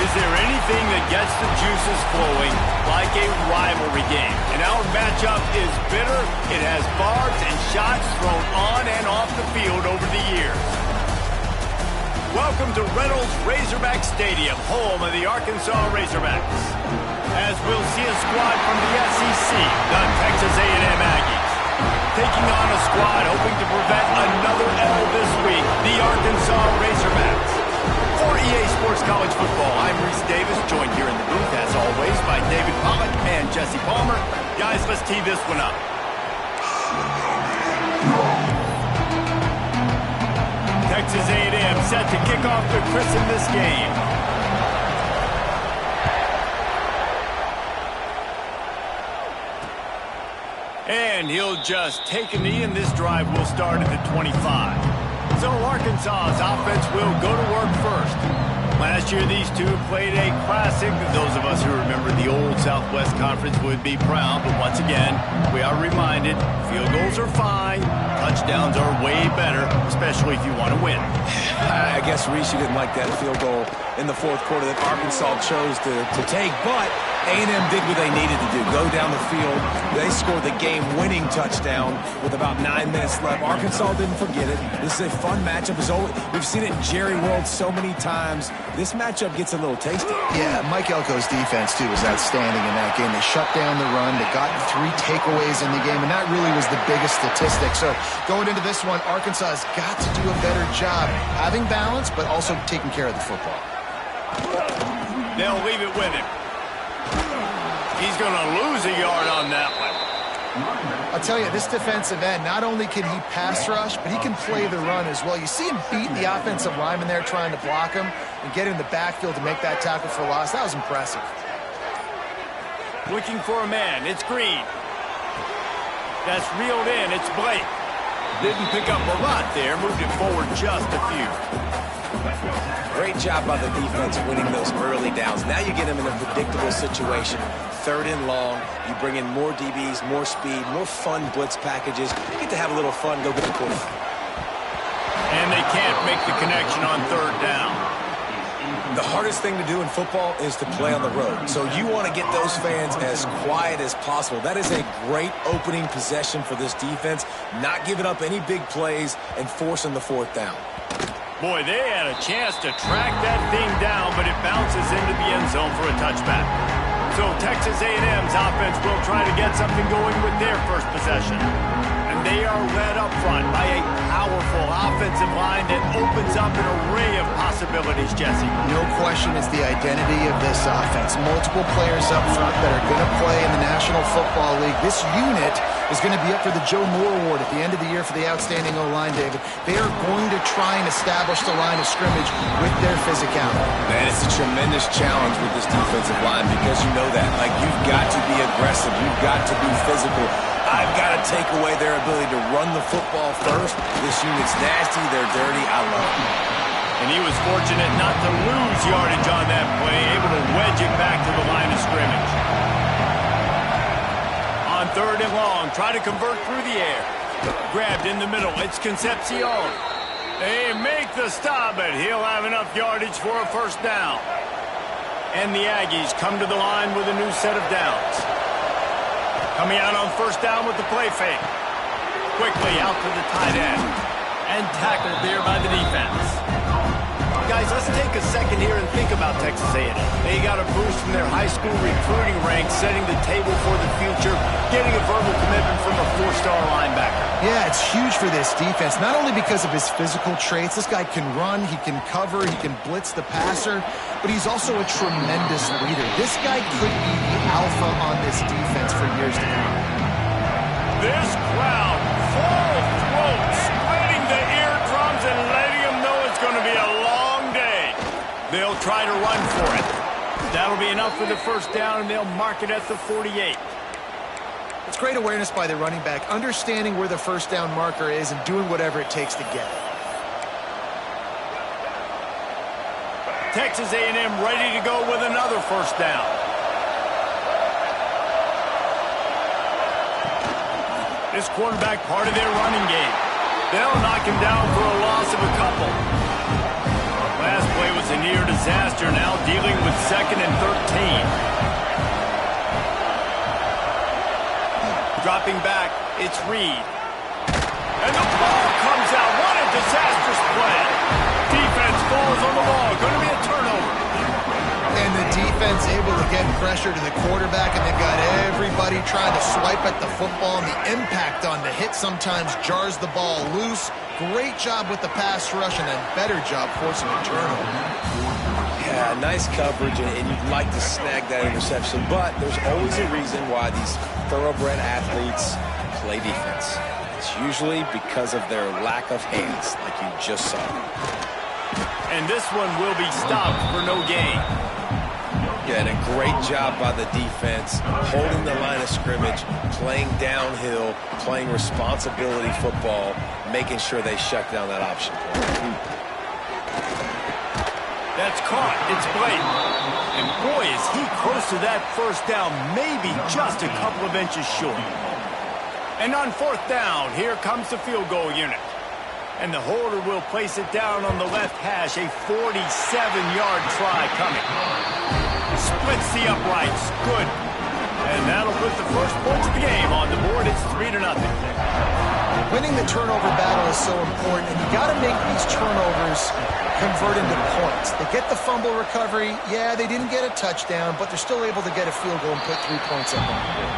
Is there anything that gets the juices flowing like a rivalry game? And our matchup is bitter. It has barbs and shots thrown on and off the field over the years. Welcome to Reynolds Razorback Stadium, home of the Arkansas Razorbacks. As we'll see a squad from the SEC, the Texas A&M Aggies. Taking on a squad hoping to prevent another L this week, the Arkansas Razorbacks. For EA Sports College Football, I'm Reese Davis, joined here in the booth, as always, by David Pollock and Jesse Palmer. Guys, let's tee this one up. Texas A&M set to kick off to christen this game. And he'll just take a knee, and this drive will start at the 25. So Arkansas's offense will go to work first. Last year, these two played a classic. Those of us who remember the old Southwest Conference would be proud. But once again, we are reminded, field goals are fine. Touchdowns are way better, especially if you want to win. I guess, Reese, you didn't like that field goal in the fourth quarter that Arkansas chose to take. But A&M did what they needed to do, go down the field. They scored the game-winning touchdown with about 9 minutes left. Arkansas didn't forget it. This is a fun matchup. We've seen it in Jerry World so many times. This matchup gets a little tasty. Yeah, Mike Elko's defense, too, was outstanding in that game. They shut down the run. They got 3 takeaways in the game, and that really was the biggest statistic. So going into this one, Arkansas has got to do a better job having balance, but also taking care of the football. They'll leave it with him. He's going to lose a yard on that one. I'll tell you, this defensive end, not only can he pass rush, but he can play the run as well. You see him beat the offensive lineman there trying to block him and get him in the backfield to make that tackle for loss. That was impressive. Looking for a man. It's Green. That's reeled in. It's Blake. Didn't pick up a lot there. Moved it forward just a few. Great job by the defense winning those early downs. Now you get them in a predictable situation. 3rd and long. You bring in more DBs, more speed, more fun blitz packages. You get to have a little fun, go get the quarterback. And they can't make the connection on 3rd down. The hardest thing to do in football is to play on the road. So you want to get those fans as quiet as possible. That is a great opening possession for this defense. Not giving up any big plays and forcing the 4th down. Boy, they had a chance to track that thing down, but it bounces into the end zone for a touchback. So Texas A&M's offense will try to get something going with their first possession. And they are led up front by a powerful offensive line that opens up an array of possibilities, Jesse. No question it's the identity of this offense. Multiple players up front that are going to play in the National Football League. This unit is going to be up for the Joe Moore Award at the end of the year for the outstanding O-line, David. They are going to try and establish the line of scrimmage with their physicality. Man, it's a tremendous challenge with this defensive line because you know that. Like, you've got to be aggressive. You've got to be physical. I've got to take away their ability to run the football first. This unit's nasty. They're dirty. I love them. And he was fortunate not to lose yardage on that play, able to wedge it back to the line of scrimmage. On 3rd and long, try to convert through the air. Grabbed in the middle. It's Concepcion. They make the stop, but he'll have enough yardage for a 1st down. And the Aggies come to the line with a new set of downs. Coming out on 1st down with the play fake. Quickly out to the tight end. And tackled there by the defense. Guys, let's take a second here and think about Texas A&M. They got a boost from their high school recruiting ranks, setting the table for the future, getting a verbal commitment from a 4-star linebacker. Yeah, it's huge for this defense, not only because of his physical traits. This guy can run, he can cover, he can blitz the passer, but he's also a tremendous leader. This guy could be the alpha on this defense for years to come. This crowd, full throat, splitting the eardrums and letting them know it's going to be a long day. They'll try to run for it. That'll be enough for the 1st down, and they'll mark it at the 48. It's great awareness by the running back, understanding where the 1st down marker is and doing whatever it takes to get it. Texas A&M ready to go with another 1st down. This quarterback part of their running game. They'll knock him down for a loss of a couple. Last play was was a near disaster, now dealing with 2nd and 13. Dropping back, it's Reed. And the ball comes out. What a disastrous play. Defense falls on the ball. Going to be a turnover. And the defense able to get pressure to the quarterback, and they've got everybody trying to swipe at the football, and the impact on the hit sometimes jars the ball loose. Great job with the pass rush, and a better job forcing a turnover. Yeah, nice coverage, and you'd like to snag that interception, but there's always a reason why these thoroughbred athletes play defense. It's usually because of their lack of hands, like you just saw. And this one will be stopped for no gain. Yeah, and a great job by the defense, holding the line of scrimmage, playing downhill, playing responsibility football, making sure they shut down that option play. That's caught. It's blatant. And boy, is he close to that first down, maybe just a couple of inches short. And on 4th down, here comes the field goal unit. And the holder will place it down on the left hash, a 47-yard try coming. Splits the uprights. Good. And that'll put the first points of the game on the board. It's 3-0. Winning the turnover battle is so important, and you got to make these turnovers convert into points. They get the fumble recovery. Yeah, they didn't get a touchdown, but they're still able to get a field goal and put 3 points up on the board.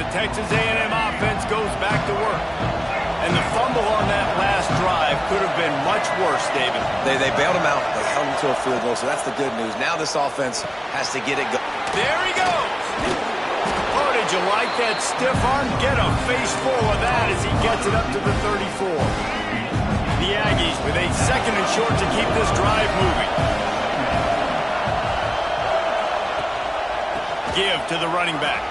The Texas A&M offense goes back to work. And the fumble on that last drive could have been much worse, David. They bailed him out. They held him to a field goal, so that's the good news. Now this offense has to get it going. There he goes. Oh, did you like that stiff arm? Get a face full of that as he gets it up to the 34. The Aggies with a 2nd and short to keep this drive moving. Give to the running back.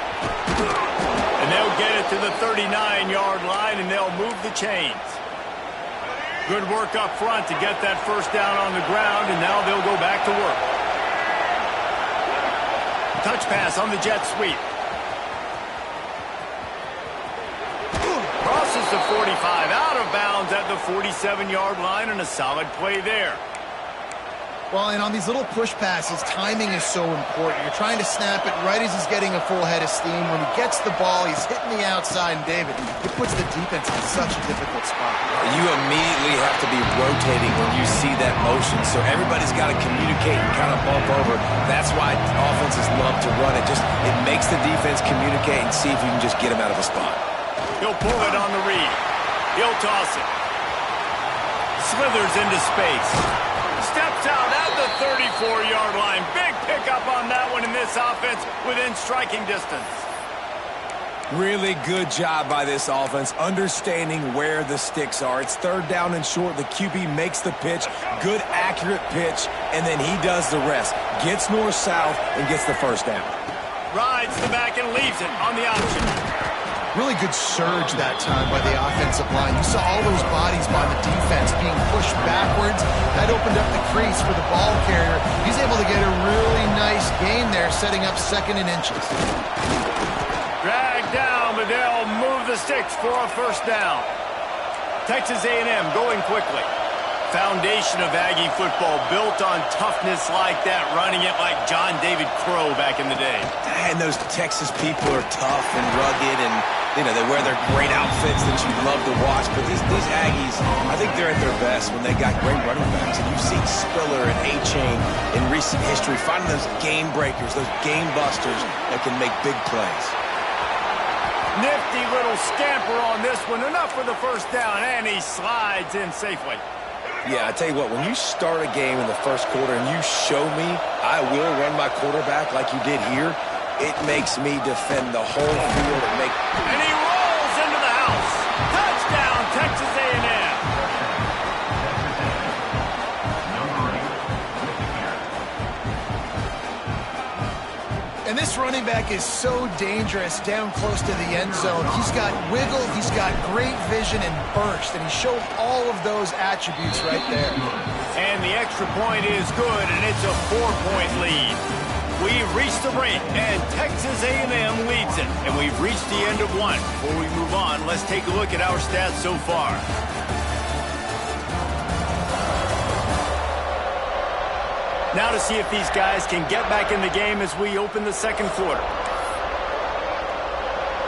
And they'll get it to the 39-yard line, and they'll move the chains. Good work up front to get that first down on the ground, and now they'll go back to work. Touch pass on the jet sweep. Crosses the 45, out of bounds at the 47-yard line, and a solid play there. Well, and on these little push passes, timing is so important. You're trying to snap it right as he's getting a full head of steam. When he gets the ball, he's hitting the outside, and David, it puts the defense in such a difficult spot. You immediately have to be rotating when you see that motion, so everybody's got to communicate and kind of bump over. That's why offenses love to run it. It makes the defense communicate and see if you can just get him out of a spot. He'll pull it on the read. He'll toss it. Slithers into space. Steps out at the 34-yard line. Big pickup on that one in this offense within striking distance. Really good job by this offense, understanding where the sticks are. It's 3rd down and short. The QB makes the pitch. Good, accurate pitch, and then he does the rest. Gets north-south and gets the first down. Rides the back and leaves it on the option. Really good surge that time by the offensive line. You saw all those bodies by the defense being pushed backwards. That opened up the crease for the ball carrier. He's able to get a really nice gain there, setting up 2nd and inches. Dragged down, but they'll move the sticks for a first down. Texas A&M going quickly. Foundation of Aggie football built on toughness like that, running it like John David Crow back in the day. And those Texas people are tough and rugged, and they wear their great outfits that you love to watch. But these Aggies, I think they're at their best when they got great running backs. And you've seen Spiller and A-Chain in recent history finding those game breakers, those game busters that can make big plays. Nifty little scamper on this one. Enough for the first down, and he slides in safely. Yeah, I tell you what, when you start a game in the first quarter and you show me I will run my quarterback like you did here, it makes me defend the whole field and he rolls into the house. Touchdown, Texas A&M. And this running back is so dangerous down close to the end zone. He's got wiggle, he's got great vision and burst, and he showed all of those attributes right there. And the extra point is good, and it's a 4-point lead. We've reached the break, and Texas A&M leads it. And we've reached the end of one. Before we move on, let's take a look at our stats so far. Now to see if these guys can get back in the game as we open the second quarter.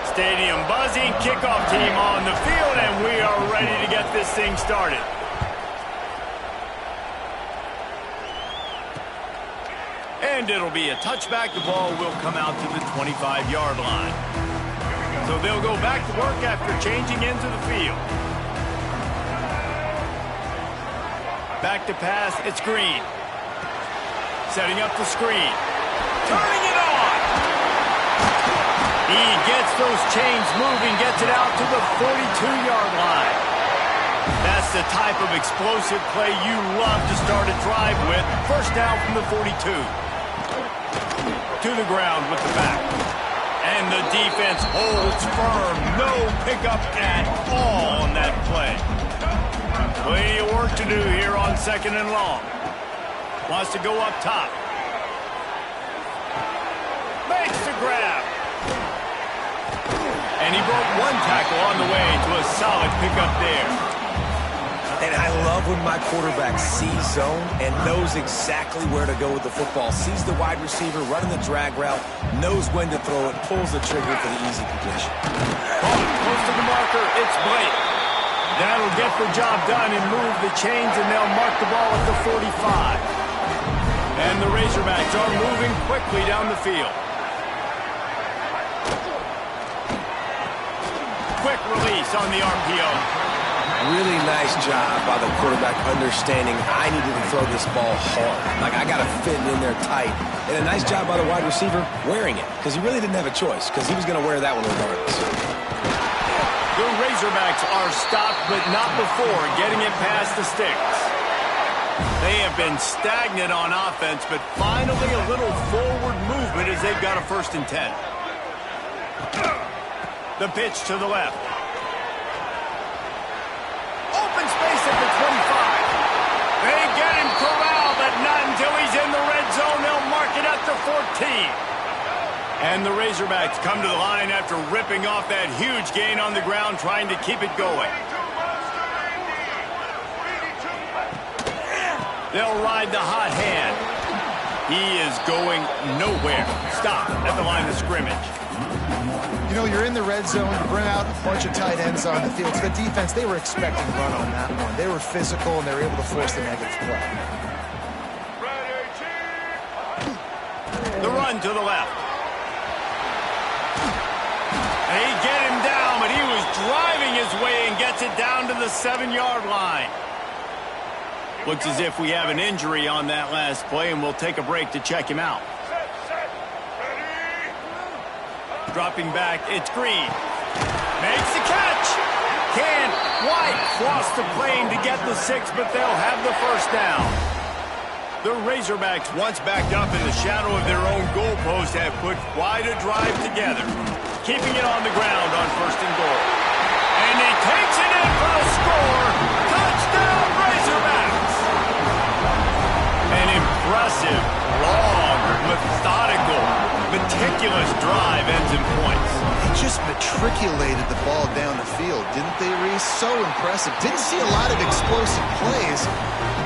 Stadium buzzing, kickoff team on the field, and we are ready to get this thing started. And it'll be a touchback. The ball will come out to the 25-yard line. So they'll go back to work after changing into the field. Back to pass, it's Green. Setting up the screen. Turning it on! He gets those chains moving, gets it out to the 42-yard line. That's the type of explosive play you love to start a drive with. First down from the 42. To the ground with the back. And the defense holds firm. No pickup at all on that play. Plenty of work to do here on second and long. Wants to go up top. Makes the grab. And he broke one tackle on the way to a solid pickup there. And I love when my quarterback sees zone and knows exactly where to go with the football. Sees the wide receiver running the drag route, knows when to throw it, pulls the trigger for the easy completion. Close to the marker, it's Blake. That'll get the job done and move the chains, and they'll mark the ball at the 45. And the Razorbacks are moving quickly down the field. Quick release on the RPO. Really nice job by the quarterback understanding I needed to throw this ball hard. Like, I got to fit it in there tight. And a nice job by the wide receiver wearing it, because he really didn't have a choice, because he was going to wear that one regardless. The Razorbacks are stopped, but not before getting it past the sticks. They have been stagnant on offense, but finally a little forward movement as they've got a 1st and 10. The pitch to the left. Open space at the 25. They get him corralled, but not until he's in the red zone. They'll mark it at the 14. And the Razorbacks come to the line after ripping off that huge gain on the ground, trying to keep it going. They'll ride the hot hand. He is going nowhere. Stop at the line of scrimmage. You know, you're in the red zone. You bring out a bunch of tight ends on the field. So the defense, they were expecting to run on that one. They were physical, and they were able to force the negative play. The run to the left. They get him down, but he was driving his way and gets it down to the 7-yard line. Looks as if we have an injury on that last play, and we'll take a break to check him out. Dropping back, it's Green. Makes the catch. Can't quite cross the plane to get the 6, but they'll have the 1st down. The Razorbacks, once backed up in the shadow of their own goalpost, have put quite a drive together, keeping it on the ground on 1st and goal. And he takes it in for the score. Touchdown, Razorbacks! An impressive, long, methodical, meticulous drive ends in points. They just matriculated the ball down the field, didn't they, Reese? So impressive. Didn't see a lot of explosive plays,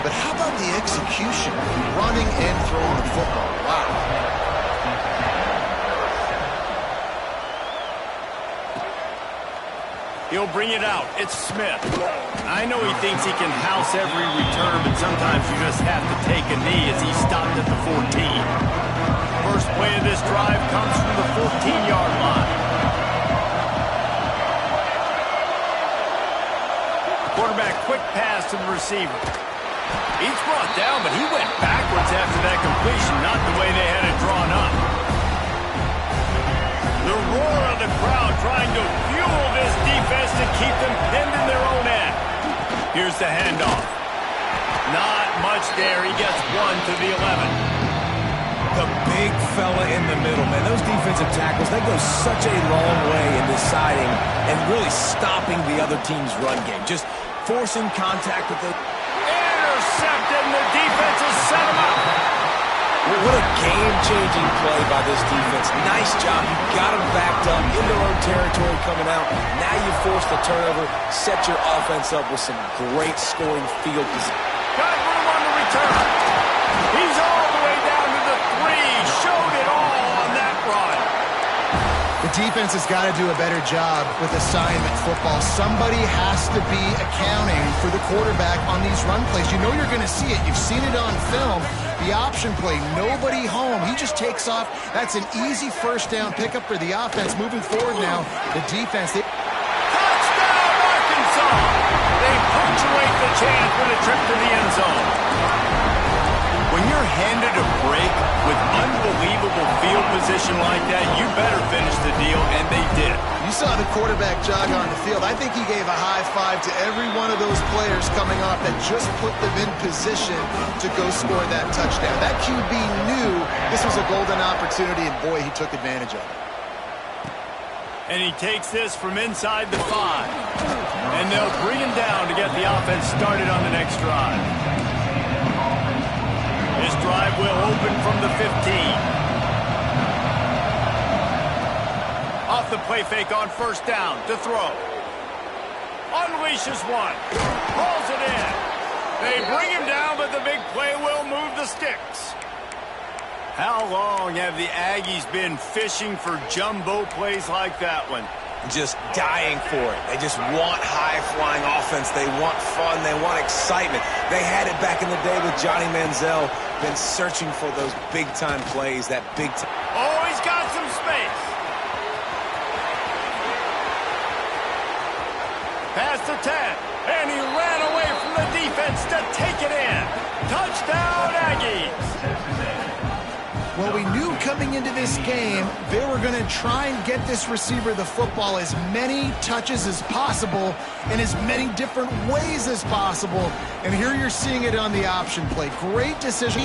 but how about the execution? Running and throwing the football. Wow. He'll bring it out. It's Smith. I know he thinks he can house every return, but sometimes you just have to take a knee as he stopped at the 14. First play of this drive comes from the 14-yard line. Quarterback, quick pass to the receiver. He's brought down, but he went backwards after that completion, not the way they had it drawn up. The roar of the crowd trying to fuel this defense to keep them pinned in their own end. Here's the handoff. Not much there. He gets one to the 11. The big fella in the middle, man. Those defensive tackles, they go such a long way in deciding and really stopping the other team's run game. Just forcing contact with the... Intercepted, and the defense has set him up. What a game-changing play by this defense. Nice job. You got them backed up in their own territory coming out. Now you force the turnover, set your offense up with some great scoring field position. Got room on the return. He's all defense has got to do a better job with assignment football. Somebody has to be accounting for the quarterback on these run plays. You know you're going to see it. You've seen it on film. The option play, nobody home. He just takes off. That's an easy first down pickup for the offense. Moving forward now, the defense. Touchdown, Arkansas! They punctuate the chance with a trip to the end zone. When you're handed a break with unbelievable field position like that, you better finish the deal, and they did. You saw the quarterback jog on the field. I think he gave a high five to every one of those players coming off that just put them in position to go score that touchdown. That QB knew this was a golden opportunity, and boy, he took advantage of it. And he takes this from inside the 5. And they'll bring him down to get the offense started on the next drive. This drive will open from the 15. Off the play fake on first down to throw. Unleashes one. Pulls it in. They bring him down, but the big play will move the sticks. How long have the Aggies been fishing for jumbo plays like that one? Just dying for it. They just want high-flying offense. They want fun. They want excitement. They had it back in the day with Johnny Manziel. Been searching for those big-time plays, that big-time. Oh, he's got some space. Pass to 10, and he ran away from the defense to take it in. Touchdown, Aggies. Well, we knew coming into this game they were going to try and get this receiver the football as many touches as possible in as many different ways as possible. And here you're seeing it on the option play. Great decision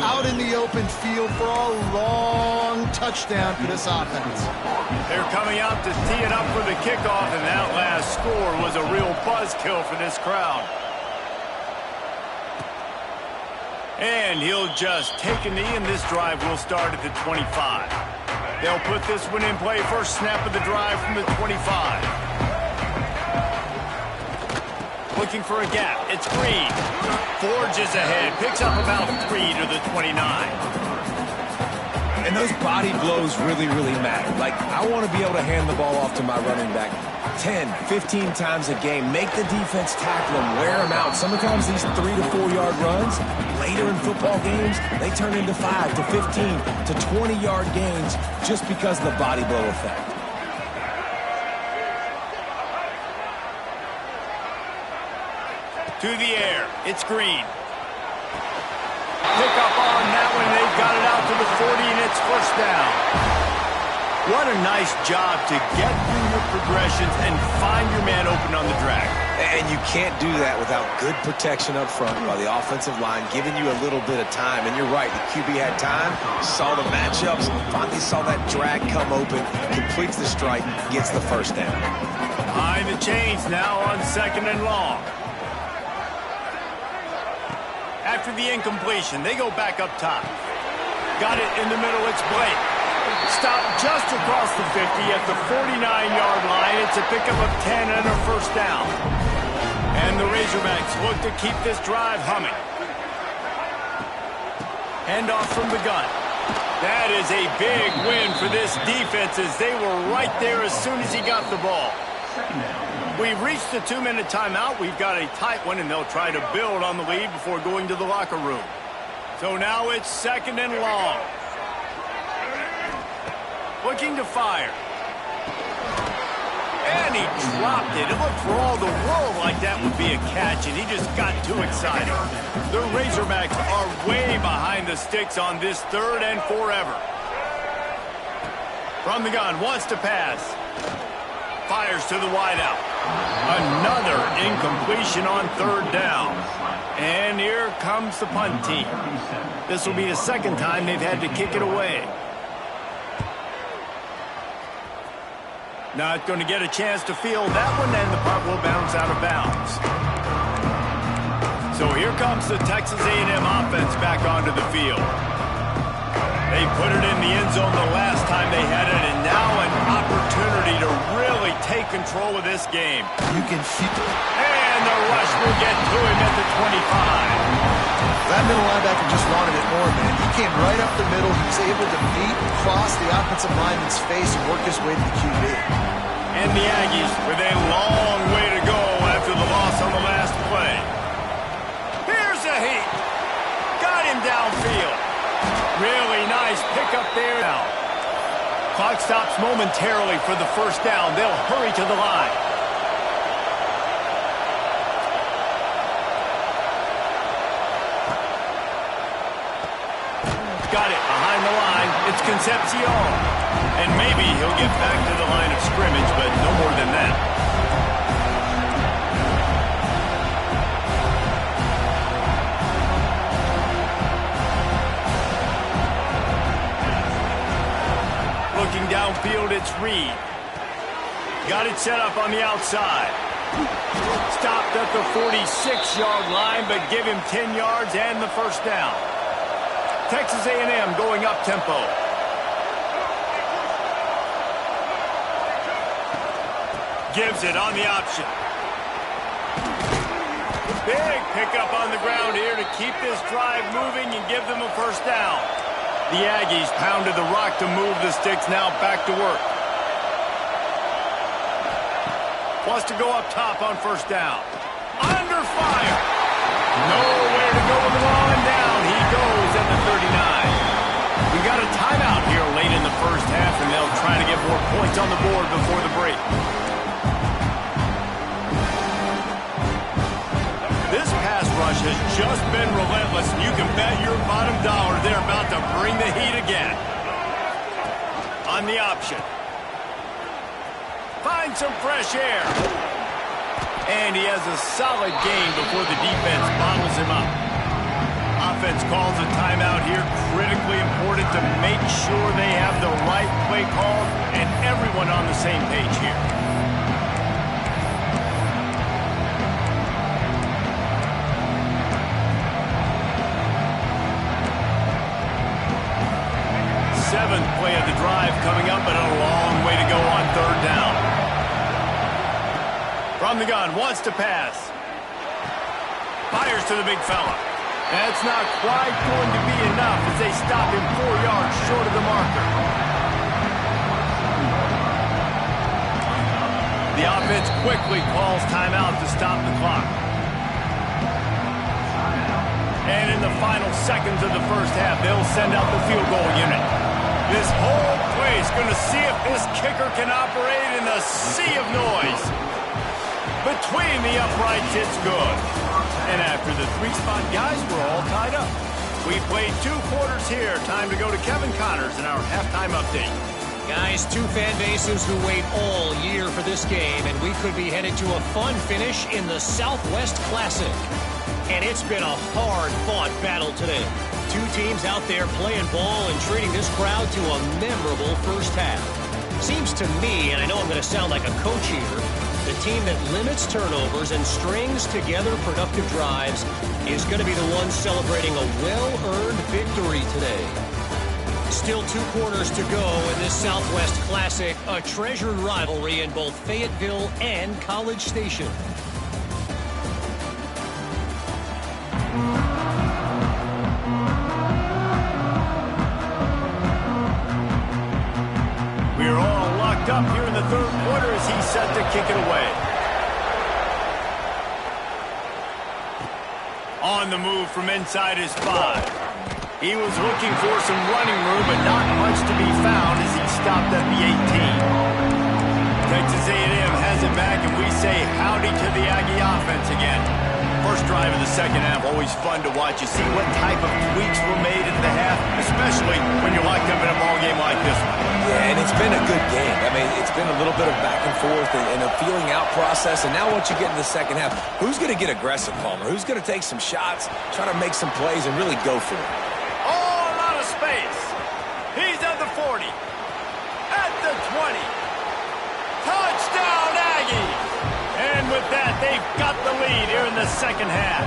out in the open field for a long touchdown for this offense. They're coming out to tee it up for the kickoff, and that last score was a real buzzkill for this crowd. And he'll just take a knee, and this drive will start at the 25. They'll put this one in play. First snap of the drive from the 25. Looking for a gap. It's Green. Forges ahead. Picks up about 3 to the 29. And those body blows really, really matter. Like, I want to be able to hand the ball off to my running back 10, 15 times a game. Make the defense tackle him, wear him out. Sometimes these 3 to 4 yard runs, later in football games, they turn into 5 to 15 to 20 yard gains just because of the body blow effect. To the air. It's Green. Pick up on that one. They've got it out to the 40, and it's first down. What a nice job to get through your progressions and find your man open on the drag. And you can't do that without good protection up front by the offensive line, giving you a little bit of time. And you're right, the QB had time, saw the matchups, finally saw that drag come open, completes the strike, gets the first down. Behind the chains now on 2nd and long. After the incompletion, they go back up top. Got it in the middle, it's Blake. Stopped just across the 50 at the 49-yard line. It's a pickup of 10 and a first down. And the Razorbacks look to keep this drive humming. Handoff from the gun. That is a big win for this defense as they were right there as soon as he got the ball. We've reached the 2-minute timeout. We've got a tight one, and they'll try to build on the lead before going to the locker room. So now it's 2nd and long. Looking to fire. And he dropped it. It looked for all the world like that would be a catch, and he just got too excited. The Razorbacks are way behind the sticks on this 3rd and forever. From the gun, wants to pass. Fires to the wideout. Another incompletion on 3rd down. And here comes the punt team. This will be the 2nd time they've had to kick it away. Not going to get a chance to field that one, and the punt will bounce out of bounds. So here comes the Texas A&M offense back onto the field. They put it in the end zone the last time they had it, and now an opportunity to really take control of this game. You can feel. And the rush will get to him at the 25. That that middle linebacker just wanted it more, man. He came right up the middle. He was able to meet, cross the offensive lineman's face, and work his way to the QB. And the Aggies with a long way to go after the loss on the last play. Here's a heat. Got him downfield. Really nice pickup there now. Clock stops momentarily for the first down. They'll hurry to the line. Got it behind the line. It's Concepcion. And maybe he'll get back to the line of scrimmage, but no more than that. Looking downfield, it's Reed. Got it set up on the outside. Stopped at the 46-yard line, but give him 10 yards and the first down. Texas A&M going up tempo. Gives it on the option. Big pickup on the ground here to keep this drive moving and give them a first down. The Aggies pounded the rock to move the sticks, now back to work. Wants to go up top on first down. Under fire. Nowhere to go with the ball, and down he goes at the 39. We got a timeout here late in the first half, and they'll try to get more points on the board before the break. This pass rush has just been relentless, and you can bet your bottom dollar they're about to bring the heat again. On the option. Find some fresh air. And he has a solid gain before the defense bottles him up. Offense calls a timeout here. Critically important to make sure they have the right play call and everyone on the same page here. Seventh play of the drive coming up, but a long way to go on third down. From the gun, wants to pass. Fires to the big fella. That's not quite going to be enough as they stop him 4 yards short of the marker. The offense quickly calls timeout to stop the clock. And in the final seconds of the first half, they'll send out the field goal unit. This whole place going to see if this kicker can operate in a sea of noise. Between the uprights, it's good. And after the three-spot guys, we're all tied up. We played 2 quarters here. Time to go to Kevin Connors in our halftime update. Guys, 2 fan bases who wait all year for this game, and we could be headed to a fun finish in the Southwest Classic. And it's been a hard-fought battle today. 2 teams out there playing ball and treating this crowd to a memorable first half. Seems to me, and I know I'm going to sound like a coach here, the team that limits turnovers and strings together productive drives is going to be the one celebrating a well-earned victory today. Still 2 quarters to go in this Southwest Classic, a treasured rivalry in both Fayetteville and College Station. We're all locked up here in the third quarter as he's set to kick it away. On the move from inside his 5. He was looking for some running room, but not much to be found as he stopped at the 18. Texas A&M has it back, and we say howdy to the Aggie offense again. First drive of the second half, always fun to watch. You see what type of tweaks were made in the half, especially when you're locked up in a ball game like this one. Yeah, and it's been a good game. I mean, it's been a little bit of back and forth and a feeling out process. And now once you get in the second half, who's going to get aggressive, Palmer? Who's going to take some shots, try to make some plays, and really go for it? Oh, a lot of space. He's at the 40. At the 20. Touchdown, Aggies! And with that, they've got the lead here in the second half.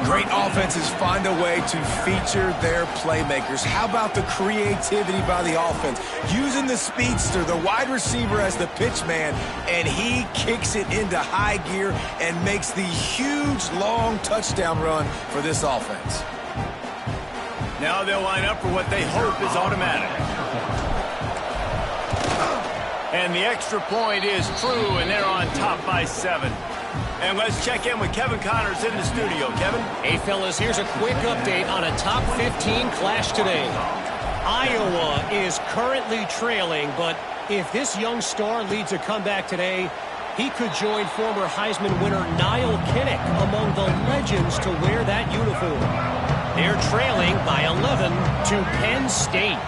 Great offenses find a way to feature their playmakers. How about the creativity by the offense? Using the speedster, the wide receiver as the pitch man, and he kicks it into high gear and makes the huge, long touchdown run for this offense. Now they'll line up for what they hope is automatic. And the extra point is true, and they're on top by 7. And let's check in with Kevin Connors in the studio. Kevin? Hey, fellas, here's a quick update on a top 15 clash today. Iowa is currently trailing, but if this young star leads a comeback today, he could join former Heisman winner Niall Kinnick among the legends to wear that uniform. They're trailing by 11 to Penn State.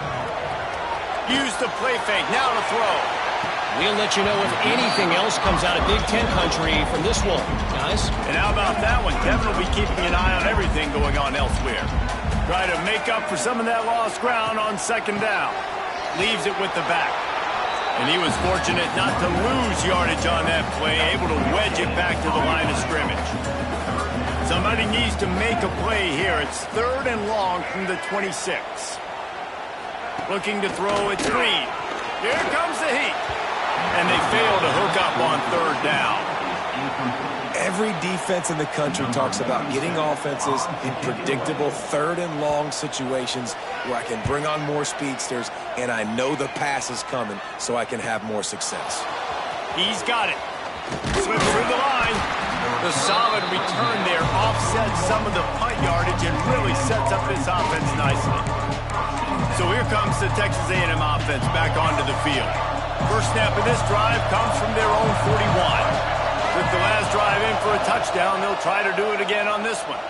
Use the play fake. Now to throw. We'll let you know if anything else comes out of Big Ten country from this one, guys. And how about that one? Kevin will be keeping an eye on everything going on elsewhere. Try to make up for some of that lost ground on second down. Leaves it with the back. And he was fortunate not to lose yardage on that play, able to wedge it back to the line of scrimmage. Somebody needs to make a play here. It's 3rd and long from the 26. Looking to throw, it's Green. Here comes the heat. And they fail to hook up on 3rd down. Every defense in the country talks about getting offenses in predictable 3rd and long situations where I can bring on more speedsters and I know the pass is coming so I can have more success. He's got it. Slips through the line. The solid return there offsets some of the punt yardage and really sets up this offense nicely. So here comes the Texas A&M offense back onto the field. First snap of this drive comes from their own 41. With the last drive in for a touchdown, they'll try to do it again on this one.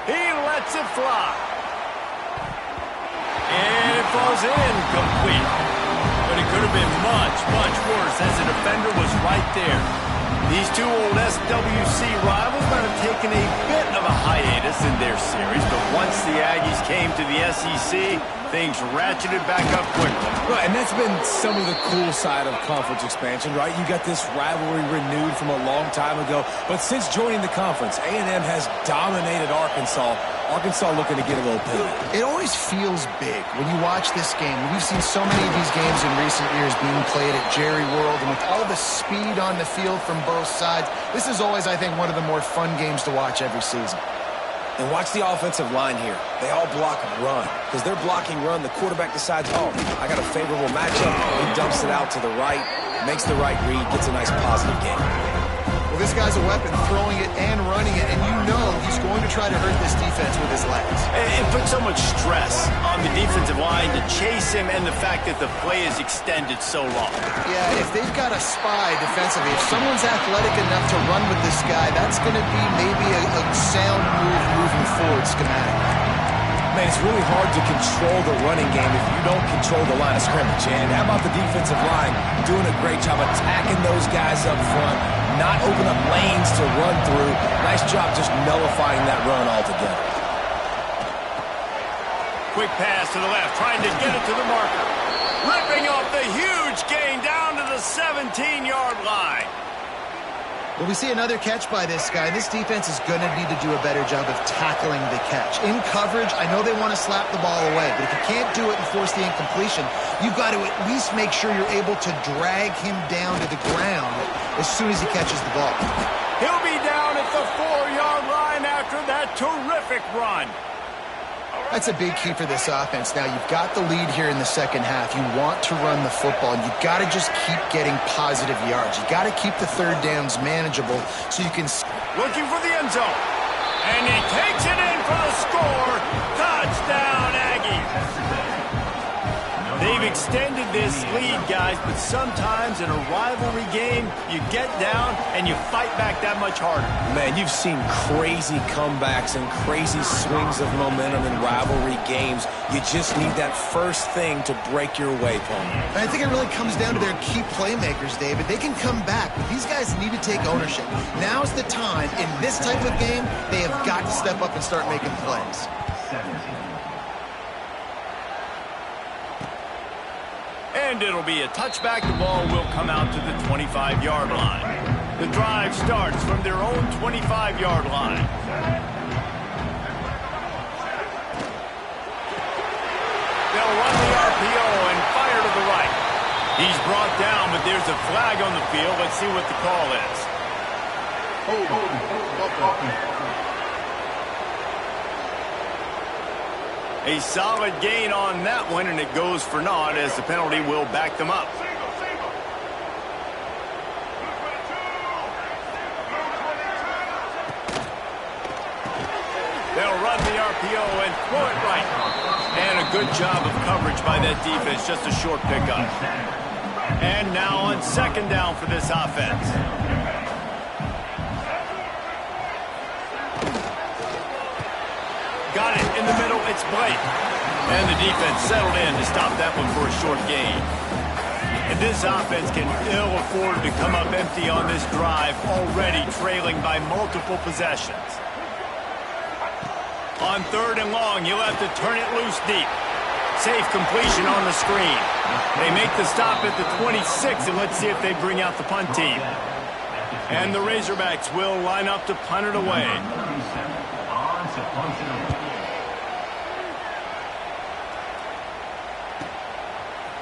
He lets it fly. And it falls in complete. But it could have been much, much worse as the defender was right there. These two old SWC rivals might have taken a bit of a hiatus in their series, but once the Aggies came to the SEC, things ratcheted back up quickly. Right, and that's been some of the cool side of conference expansion, right? You got this rivalry renewed from a long time ago, but since joining the conference, A&M has dominated Arkansas. Arkansas looking to get a little pivot. It always feels big when you watch this game. We've seen so many of these games in recent years being played at Jerry World, and with all the speed on the field from both sides, this is always, I think, one of the more fun games to watch every season. And watch the offensive line here. They all block and run. Because they're blocking run, the quarterback decides, oh, I got a favorable matchup. He dumps it out to the right, makes the right read, gets a nice positive gain. Well, this guy's a weapon, throwing it and running it, and you know he's going to try to hurt this defense with his legs. It puts so much stress on the defensive line to chase him and the fact that the play is extended so long. Yeah, if they've got a spy defensively, if someone's athletic enough to run with this guy, that's going to be maybe a sound move moving forward schematically. Man, it's really hard to control the running game if you don't control the line of scrimmage. And how about the defensive line doing a great job attacking those guys up front, not open up lanes to run through. Nice job just nullifying that run altogether. Quick pass to the left, trying to get it to the marker. Ripping off the huge gain down to the 17-yard line. Well, we see another catch by this guy. This defense is going to need to do a better job of tackling the catch. In coverage, I know they want to slap the ball away, but if you can't do it and force the incompletion, you've got to at least make sure you're able to drag him down to the ground as soon as he catches the ball. He'll be down at the 4-yard line after that terrific run. That's a big key for this offense. Now, you've got the lead here in the second half. You want to run the football, and you've got to just keep getting positive yards. You've got to keep the third downs manageable so you can... Looking for the end zone. And he takes it in for the score. Touchdown, Aggies. They've extended this lead, guys, but sometimes in a rivalry game, you get down and you fight back that much harder. Man, you've seen crazy comebacks and crazy swings of momentum in rivalry games. You just need that first thing to break your way, Paul. And I think it really comes down to their key playmakers, David. They can come back, but these guys need to take ownership. Now's the time. In this type of game, they have got to step up and start making plays. And it'll be a touchback. The ball will come out to the 25-yard line. The drive starts from their own 25-yard line. They'll run the RPO and fire to the right. He's brought down, but there's a flag on the field. Let's see what the call is. A solid gain on that one, and it goes for naught as the penalty will back them up. They'll run the RPO and throw it right. And a good job of coverage by that defense, just a short pickup. And now on second down for this offense. Got it in the middle, it's Blake. And the defense settled in to stop that one for a short gain. And this offense can ill afford to come up empty on this drive, already trailing by multiple possessions. On third and long, you'll have to turn it loose deep. Safe completion on the screen. They make the stop at the 26, and let's see if they bring out the punt team. And the Razorbacks will line up to punt it away.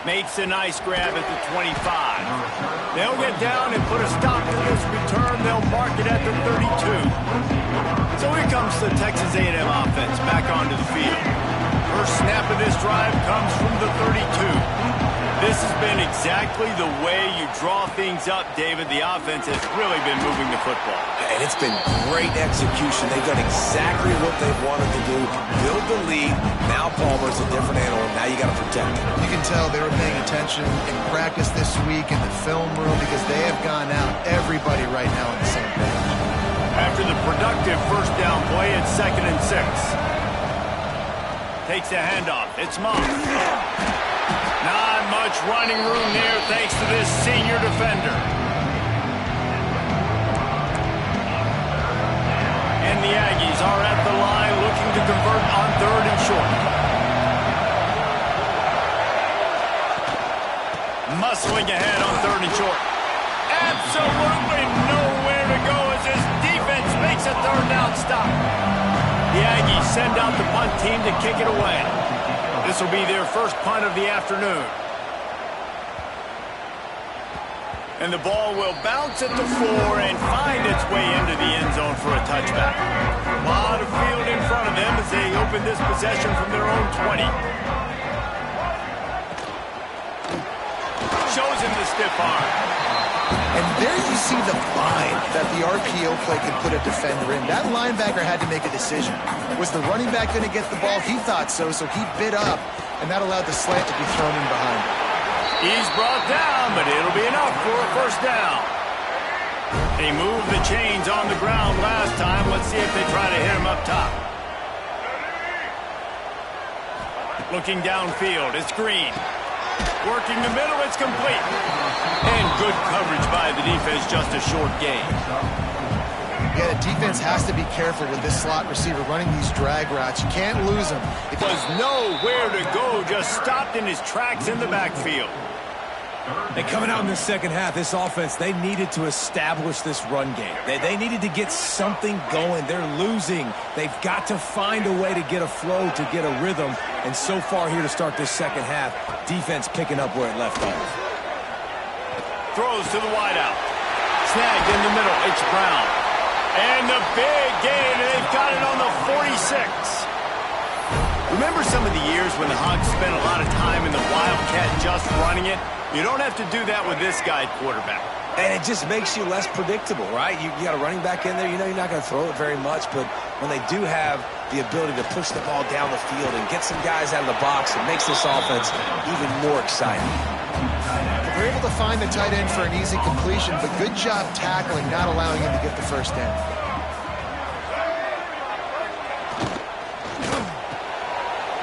Makes a nice grab at the 25. They'll get down and put a stop to this return. They'll mark it at the 32. So here comes the Texas A&M offense back onto the field. First snap of this drive comes from the 32. This has been exactly the way you draw things up, David. The offense has really been moving the football. And it's been great execution. They've done exactly what they've wanted to do. Build the lead. Now Palmer's a different animal. Now you got to protect him. You can tell they were paying attention in practice this week in the film room because they have gone out, everybody right now on the same page. After the productive first down play, it's 2nd and 6. Takes a handoff. It's Moss. Not much running room there thanks to this senior defender. And the Aggies are at the line looking to convert on third and short. Muscling ahead on third and short. Absolutely nowhere to go as this defense makes a third down stop. The Aggies send out the punt team to kick it away. This will be their first punt of the afternoon. And the ball will bounce at the 4 and find its way into the end zone for a touchback. A lot of field in front of them as they open this possession from their own 20. Shows him the stiff arm. And there you see the bind that the RPO play could put a defender in. That linebacker had to make a decision. Was the running back going to get the ball? He thought so, so he bit up, and that allowed the slant to be thrown in behind him. He's brought down, but it'll be enough for a first down. They moved the chains on the ground last time. Let's see if they try to hit him up top. Looking downfield, it's Green. Working the middle, it's complete. And good coverage by the defense, just a short gain. Yeah, the defense has to be careful with this slot receiver running these drag routes. You can't lose him. It was nowhere to go, just stopped in his tracks in the backfield. And coming out in the second half, this offense, they needed to establish this run game. They needed to get something going. They're losing. They've got to find a way to get a flow, to get a rhythm. And so far here to start this second half, defense picking up where it left off. Throws to the wideout. Snagged in the middle. It's Brown. And the big gain. They've got it on the 46. Remember some of the years when the Hogs spent a lot of time in the Wildcat just running it? You don't have to do that with this guy at quarterback. And it just makes you less predictable, right? You got a running back in there. You know you're not going to throw it very much, but when they do have the ability to push the ball down the field and get some guys out of the box, it makes this offense even more exciting. They're able to find the tight end for an easy completion, but good job tackling, not allowing him to get the first down.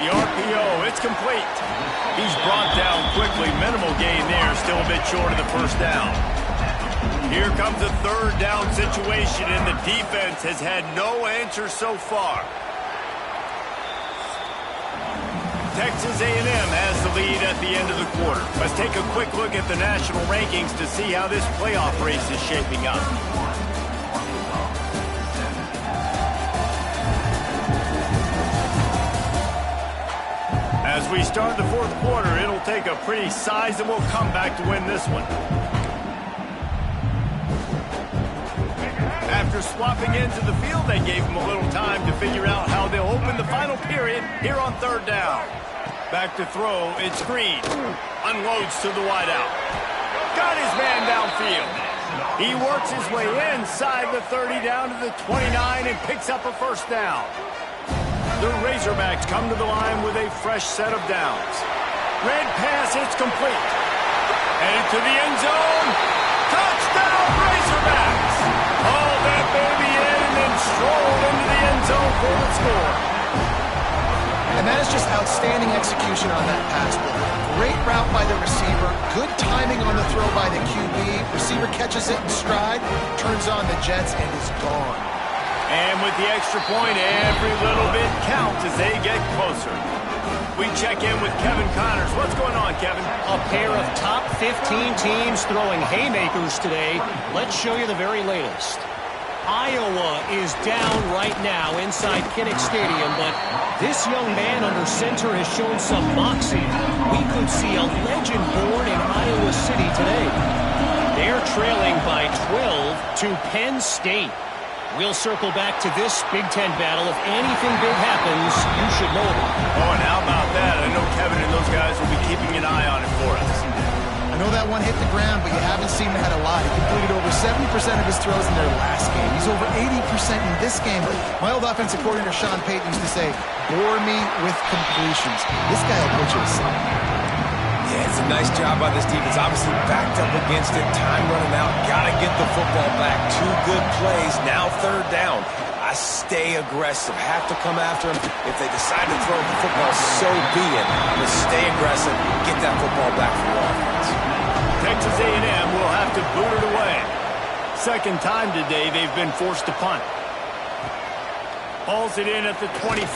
The RPO, it's complete. He's brought down quickly. Minimal gain there, still a bit short of the first down. Here comes a third down situation, and the defense has had no answer so far. Texas A&M has the lead at the end of the quarter. Let's take a quick look at the national rankings to see how this playoff race is shaping up. As we start the fourth quarter, it'll take a pretty sizable comeback to win this one. After swapping into the field, they gave him a little time to figure out how they'll open the final period here on third down. Back to throw, it's Green. Unloads to the wideout. Got his man downfield. He works his way inside the 30 down to the 29 and picks up a first down. The Razorbacks come to the line with a fresh set of downs. Red pass, it's complete. Headed to the end zone. Touchdown, Razorbacks! Haul that baby in and then stroll into the end zone for the score. And that is just outstanding execution on that pass play. Great route by the receiver. Good timing on the throw by the QB. Receiver catches it in stride, turns on the jets, and is gone. And with the extra point, every little bit counts as they get closer. We check in with Kevin Connors. What's going on, Kevin? A pair of top 15 teams throwing haymakers today. Let's show you the very latest. Iowa is down right now inside Kinnick Stadium, but this young man under center has shown some moxie. We could see a legend born in Iowa City today. They're trailing by 12 to Penn State. We'll circle back to this Big Ten battle. If anything big happens, you should know about it. Oh, and how about that? I know Kevin and those guys will be keeping an eye on it for us. I know that one hit the ground, but you haven't seen him had a lot. He completed over 70% of his throws in their last game. He's over 80% in this game. But my old offensive coordinator, Sean Payton, used to say, bore me with completions. This guy will put you aside. Yeah, it's a nice job by this defense. Obviously backed up against it. Time running out. Got to get the football back. Two good plays. Now third down. I stay aggressive. Have to come after him. If they decide to throw the football, so be it. But stay aggressive. Get that football back for your offense. Texas A&M will have to boot it away. Second time today they've been forced to punt. Hauls it in at the 25.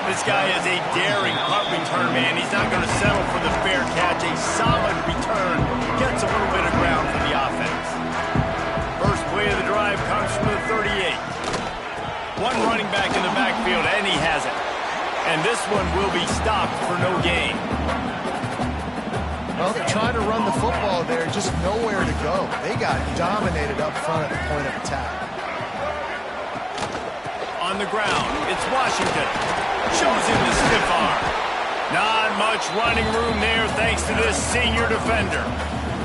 This guy is a daring punt return man. He's not going to settle for the fair catch. A solid return. Gets a little bit of ground for the offense. First play of the drive comes from the 38. One running back in the backfield, and he has it. And this one will be stopped for no gain. Well, they're trying to run the football there, just nowhere to go. They got dominated up front at the point of attack. On the ground, it's Washington. Shows him the stiff arm. Not much running room there thanks to this senior defender.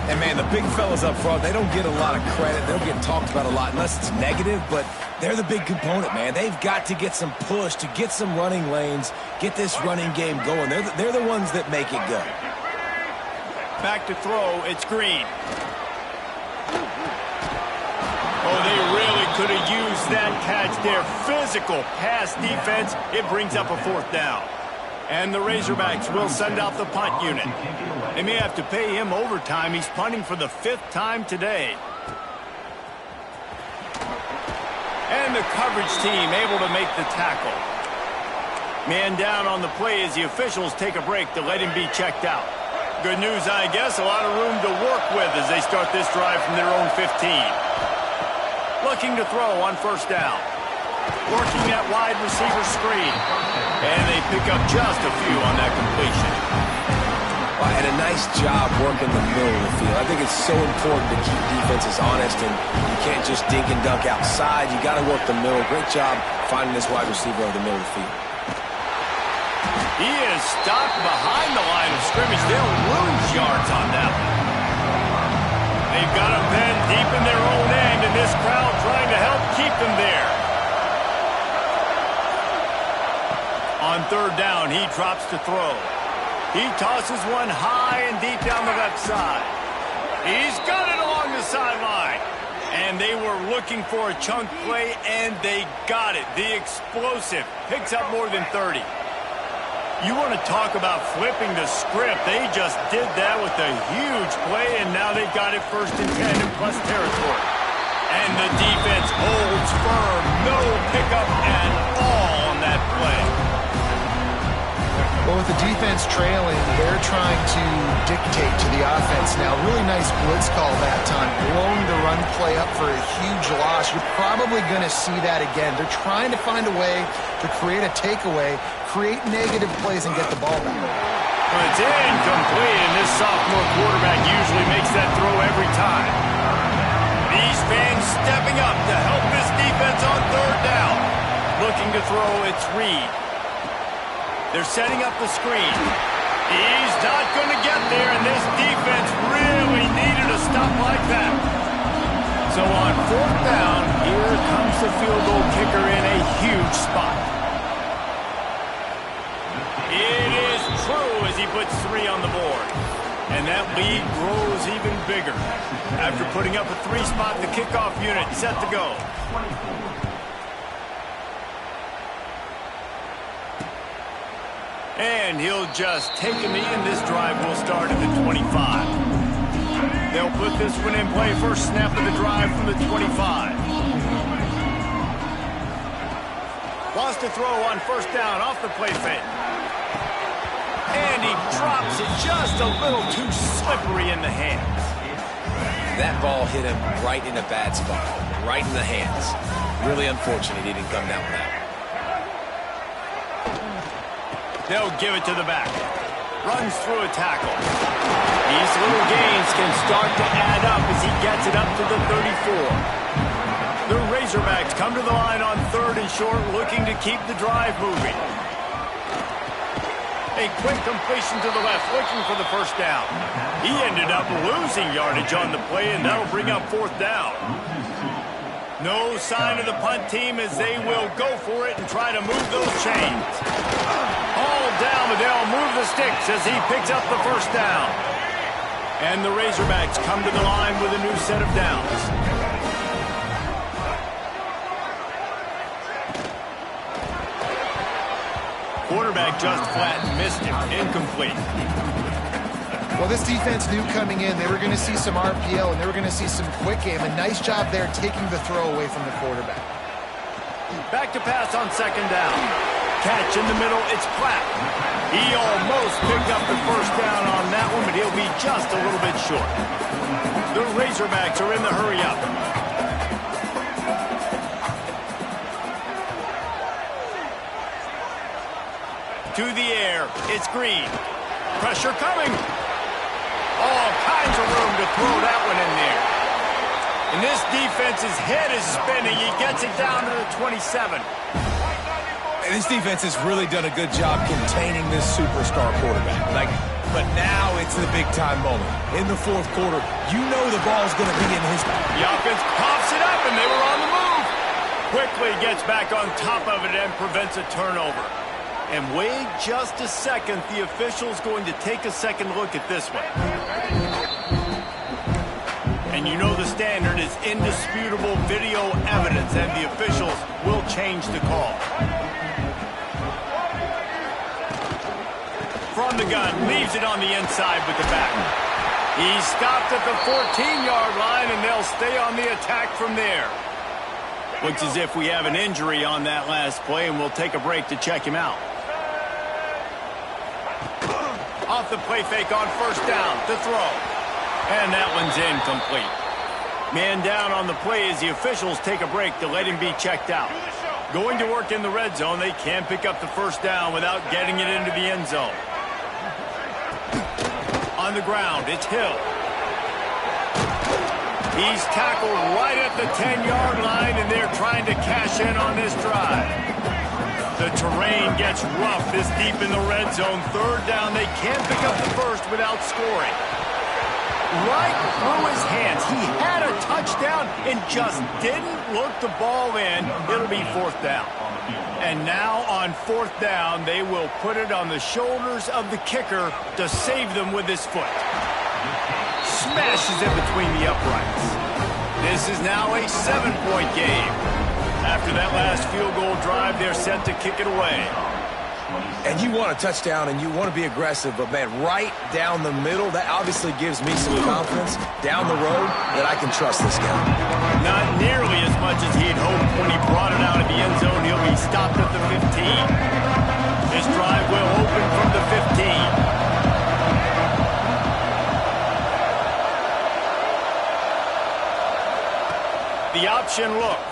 And, man, the big fellas up front, they don't get a lot of credit. They don't get talked about a lot unless it's negative, but they're the big component, man. They've got to get some push, to get some running lanes, get this running game going. They're the ones that make it go. Back to throw, it's Green. Oh, they really could have used that catch there. Physical pass defense. It brings up a fourth down. And the Razorbacks will send out the punt unit. They may have to pay him overtime. He's punting for the 5th time today. And the coverage team able to make the tackle. Man down on the play as the officials take a break to let him be checked out. Good news, I guess. A lot of room to work with as they start this drive from their own 15. Looking to throw on first down. Working that wide receiver screen. And they pick up just a few on that completion. And a nice job working the middle of the field. I think it's so important to keep defenses honest, and you can't just dink and dunk outside. You got to work the middle. Great job finding this wide receiver over the middle of the field. He is stopped behind the line of scrimmage. They'll lose yards on that one. They've got him pinned deep in their own end, and this crowd trying to help keep them there. On third down, he drops to throw. He tosses one high and deep down the left side. He's got it along the sideline. And they were looking for a chunk play, and they got it. The explosive picks up more than 30. You want to talk about flipping the script. They just did that with a huge play, and now they've got it first and 10 in plus territory. And the defense holds firm. No pickup at all on that play. Well, with the defense trailing, they're trying to dictate to the offense now. Really nice blitz call that time, blowing the run play up for a huge loss. You're probably going to see that again. They're trying to find a way to create a takeaway, create negative plays, and get the ball back. Well, it's incomplete, and this sophomore quarterback usually makes that throw every time. These fans stepping up to help this defense on third down. Looking to throw, it's Reed. They're setting up the screen. He's not going to get there, and this defense really needed a stop like that. So on fourth down, here comes the field goal kicker in a huge spot. It is true as he puts 3 on the board. And that lead grows even bigger. After putting up a 3-spot, the kickoff unit set to go. And he'll just take a knee, and this drive will start at the 25. They'll put this one in play. First snap of the drive from the 25. Wants to throw on first down off the play fake. And he drops it just a little too slippery in the hands. That ball hit him right in a bad spot, right in the hands. Really unfortunate he didn't come down with that. They'll give it to the back. Runs through a tackle. These little gains can start to add up as he gets it up to the 34. The Razorbacks come to the line on third and short, looking to keep the drive moving. A quick completion to the left, looking for the first down. He ended up losing yardage on the play, and that'll bring up fourth down. No sign of the punt team as they will go for it and try to move those chains. All down, but they'll move the sticks as he picks up the first down. And the Razorbacks come to the line with a new set of downs. Quarterback just flat missed him. Incomplete. Well, this defense knew coming in they were going to see some RPO and they were going to see some quick game. A nice job there taking the throw away from the quarterback. Back to pass on second down. Catch in the middle, it's Platt. He almost picked up the first down on that one, but he'll be just a little bit short. The Razorbacks are in the hurry up. To the air, it's Green. Pressure coming. All kinds of room to throw that one in there. And this defense's head is spinning. He gets it down to the 27. This defense has really done a good job containing this superstar quarterback. But now it's the big-time moment. In the fourth quarter, you know the ball's going to be in his back. The offense pops it up, and they were on the move. Quickly gets back on top of it and prevents a turnover. And wait just a second. The official's going to take a second look at this one. And you know the standard is indisputable video evidence, and the officials will change the call. From the gun, leaves it on the inside with the back. He's stopped at the 14-yard line, and they'll stay on the attack from there. Looks as if we have an injury on that last play, and we'll take a break to check him out. Off the play fake on first down to throw. And that one's incomplete. Man down on the play as the officials take a break to let him be checked out. Going to work in the red zone, they can't pick up the first down without getting it into the end zone. On the ground, it's Hill. He's tackled right at the 10-yard line, and they're trying to cash in on this drive. The terrain gets rough this deep in the red zone. Third down, they can't pick up the first without scoring. Right through his hands. He had a touchdown and just didn't look the ball in. It'll be fourth down. And now on fourth down, they will put it on the shoulders of the kicker to save them with his foot. Smashes it between the uprights. This is now a 7-point game. After that last field goal drive, they're set to kick it away. And you want a touchdown and you want to be aggressive, but man, right down the middle, that obviously gives me some confidence down the road that I can trust this guy. Not nearly as much as he'd hoped when he brought it out of the end zone. He'll be stopped at the 15. This drive will open from the the option look.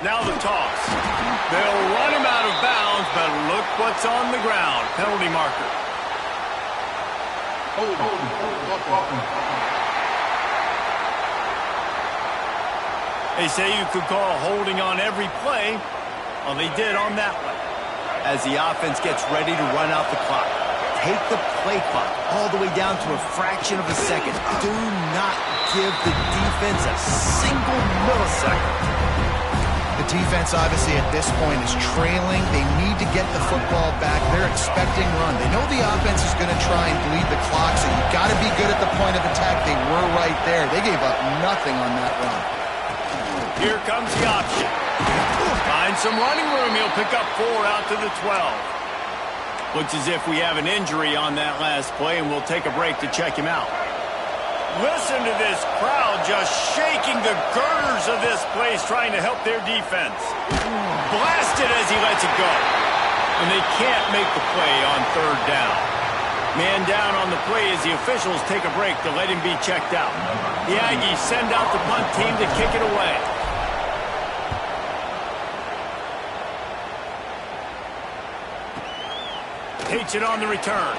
Now the toss. They'll run him out of bounds, but look what's on the ground. Penalty marker. They say you could call holding on every play. Well, they did on that one. As the offense gets ready to run out the clock. Take the play clock all the way down to a fraction of a second. Do not give the defense a single millisecond. The defense, obviously, at this point is trailing. They need to get the football back. They're expecting run. They know the offense is going to try and bleed the clock, so you've got to be good at the point of attack. They were right there. They gave up nothing on that run. Here comes the option. Find some running room. He'll pick up 4 out to the 12. Looks as if we have an injury on that last play, and we'll take a break to check him out. Listen to this crowd just shaking the girders of this place, trying to help their defense. Blasted as he lets it go. And they can't make the play on 3rd down. Man down on the play as the officials take a break to let him be checked out. The Aggies send out the punt team to kick it away. Takes it on the return.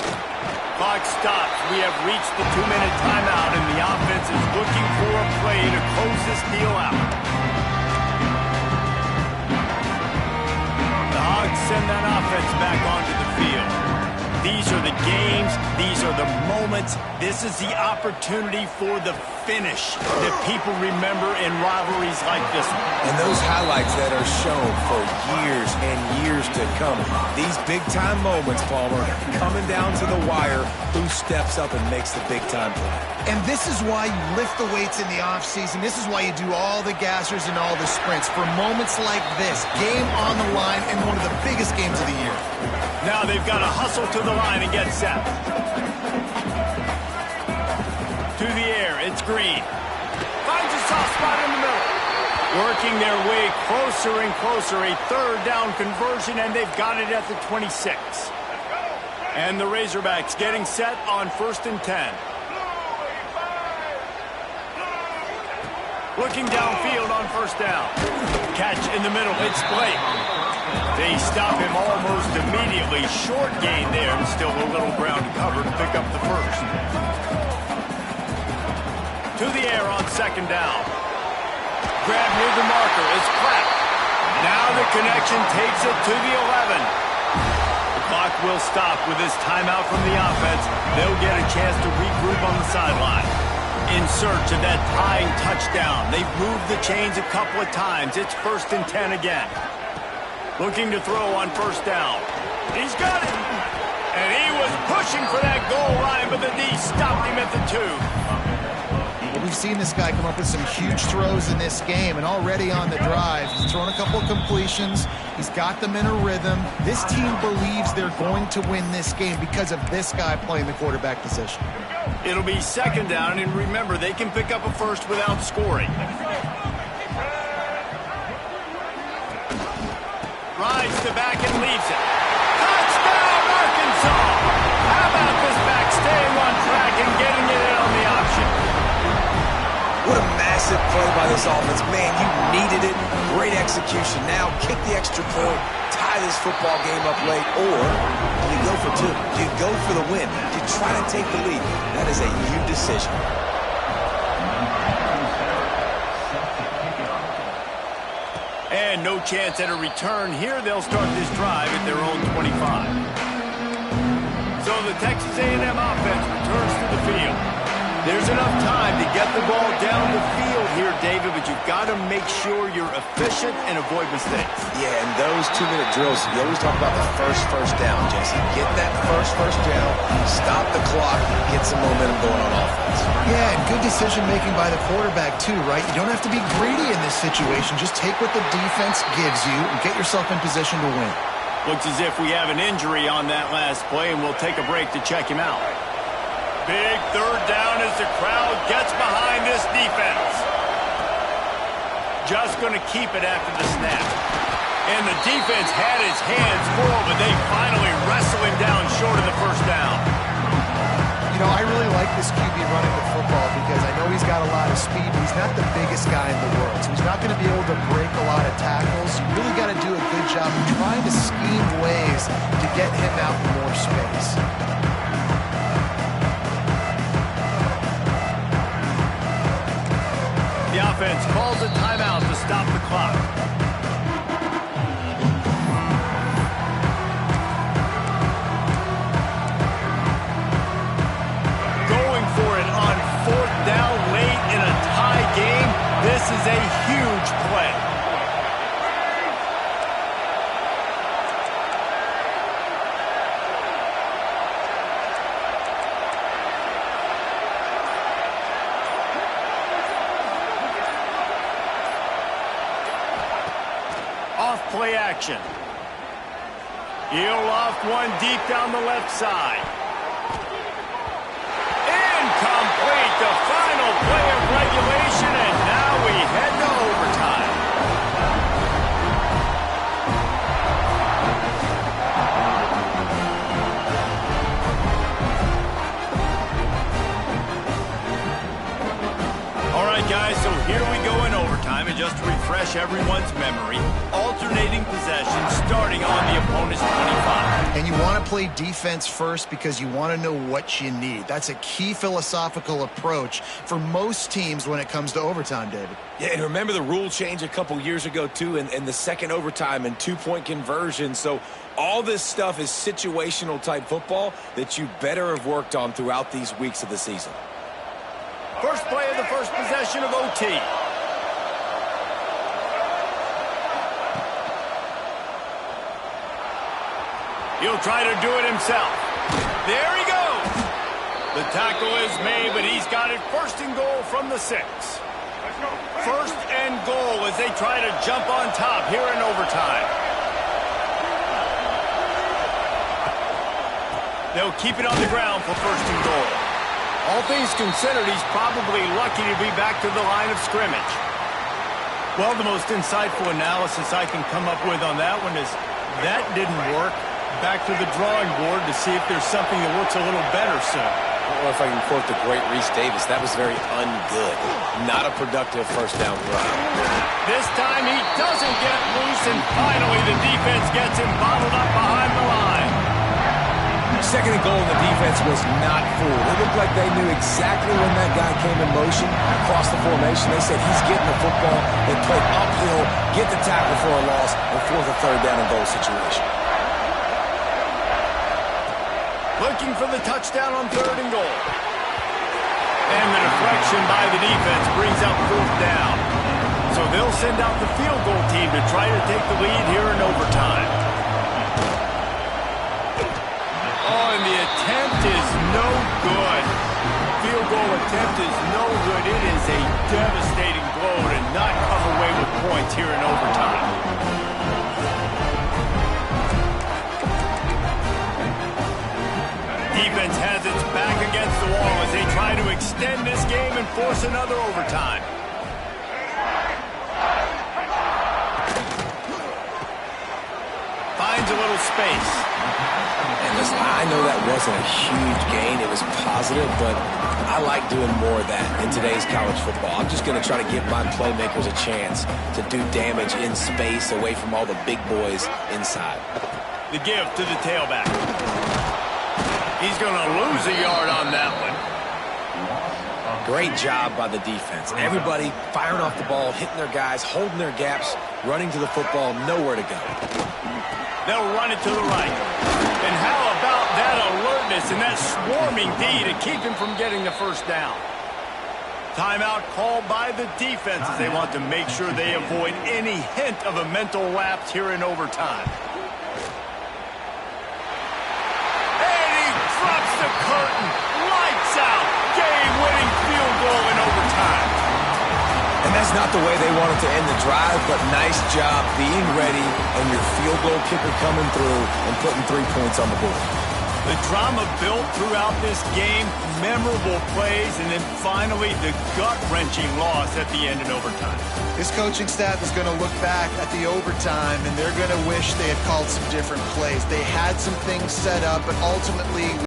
Clock stops. We have reached the 2-minute timeout, and the offense is looking for a play to close this deal out. The Hogs send that offense back onto the field. These are the games. These are the moments. This is the opportunity for the finish that people remember in rivalries like this one. And those highlights that are shown for years and years to come. These big-time moments, Palmer, coming down to the wire, who steps up and makes the big-time play. And this is why you lift the weights in the offseason. This is why you do all the gassers and all the sprints. For moments like this, game on the line and one of the biggest games of the year. Now they've got to hustle to the line and get set. To the air, it's Green. Finds a soft spot in the middle. Working their way closer and closer. A 3rd down conversion, and they've got it at the 26. And the Razorbacks getting set on 1st and 10. Looking downfield on 1st down. Catch in the middle, it's Blake. They stop him almost immediately. Short gain there, and still a little ground to cover to pick up the 1st. To the air on 2nd down. Grab near the marker, it's Platt. Now the connection takes it to the 11. The clock will stop with this timeout from the offense. They'll get a chance to regroup on the sideline. In search of that tying touchdown. They've moved the chains a couple of times. It's 1st and 10 again. Looking to throw on 1st down. He's got it. And he was pushing for that goal line, but the D stopped him at the 2. We've seen this guy come up with some huge throws in this game, and already on the drive, he's thrown a couple of completions. He's got them in a rhythm. This team believes they're going to win this game because of this guy playing the quarterback position. It'll be 2nd down, and remember, they can pick up a 1st without scoring. Rides the back and leaves it. Touchdown, Arkansas! How about this back staying on track and getting it in on the option? What a massive play by this offense. Man, you needed it. Great execution. Now kick the extra point, tie this football game up late, or do you go for 2? Do you go for the win? Do you try to take the lead? That is a you decision. And no chance at a return here. They'll start this drive at their own 25. So the Texas A&M offense returns to the field. There's enough time to get the ball down the field here, David, but you've got to make sure you're efficient and avoid mistakes. Yeah, and those 2-minute drills, you always talk about the first down, Jesse. Get that first down, stop the clock, get some momentum going on offense. Yeah, and good decision-making by the quarterback, too, right? You don't have to be greedy in this situation. Just take what the defense gives you and get yourself in position to win. Looks as if we have an injury on that last play, and we'll take a break to check him out. Big 3rd down as the crowd gets behind this defense. Just going to keep it after the snap. And the defense had his hands full, but they finally wrestle him down short of the 1st down. You You know, I really like this QB running the football because I know he's got a lot of speed, but he's not the biggest guy in the world. So he's not going to be able to break a lot of tackles. You really got to do a good job of trying to scheme ways to get him out in more space. The offense calls a timeout to stop the clock. Going for it on 4th down late in a tie game. This is a huge play. Play action. He'll loft one deep down the left side. Incomplete. The final play of regulation, and now we head to overtime. All right, guys, so here we go in overtime, and just to refresh everyone's memory, alternating possession starting on the opponent's 25. And you want to play defense first because you want to know what you need. That's a key philosophical approach for most teams when it comes to overtime, David. Yeah, and remember the rule change a couple years ago, too, and the second overtime and two-point conversion. So all this stuff is situational-type football that you better have worked on throughout these weeks of the season. First play of the first possession of OT. He'll try to do it himself. There he goes. The tackle is made, but he's got it first and goal from the 6. First and goal as they try to jump on top here in overtime. They'll keep it on the ground for first and goal. All things considered, he's probably lucky to be back to the line of scrimmage. Well, the most insightful analysis I can come up with on that one is that didn't work. Back to the drawing board to see if there's something that works a little better, sir. I don't know if I can quote the great Reese Davis. That was very ungood. Not a productive first down drive. This time he doesn't get loose, and finally the defense gets him bottled up behind the line. Second and goal, and the defense was not fooled. It looked like they knew exactly when that guy came in motion across the formation. They said he's getting the football. They played uphill, get the tackle for a loss, and force a third down and goal situation. Looking for the touchdown on 3rd and goal. And the deflection by the defense brings up 4th down. So they'll send out the field goal team to try to take the lead here in overtime. Oh, and the attempt is no good. Field goal attempt is no good. It is a devastating blow to not come away with points here in overtime. Defense has its back against the wall as they try to extend this game and force another overtime. Finds a little space. And listen, I know that wasn't a huge gain. It was positive, but I like doing more of that in today's college football. I'm just going to try to give my playmakers a chance to do damage in space away from all the big boys inside. The give to the tailback. He's going to lose a yard on that one. Great job by the defense. Everybody firing off the ball, hitting their guys, holding their gaps, running to the football, nowhere to go. They'll run it to the right. And how about that alertness and that swarming D to keep him from getting the first down? Timeout called by the defense as they want to make sure they avoid any hint of a mental lapse here in overtime. And he drops the curtain. Lights out. Game-winning field goal in overtime. And that's not the way they wanted to end the drive, but nice job being ready and your field goal kicker coming through and putting 3 points on the board. The drama built throughout this game, memorable plays, and then finally the gut-wrenching loss at the end in overtime. This coaching staff is going to look back at the overtime, and they're going to wish they had called some different plays. They had some things set up, but ultimately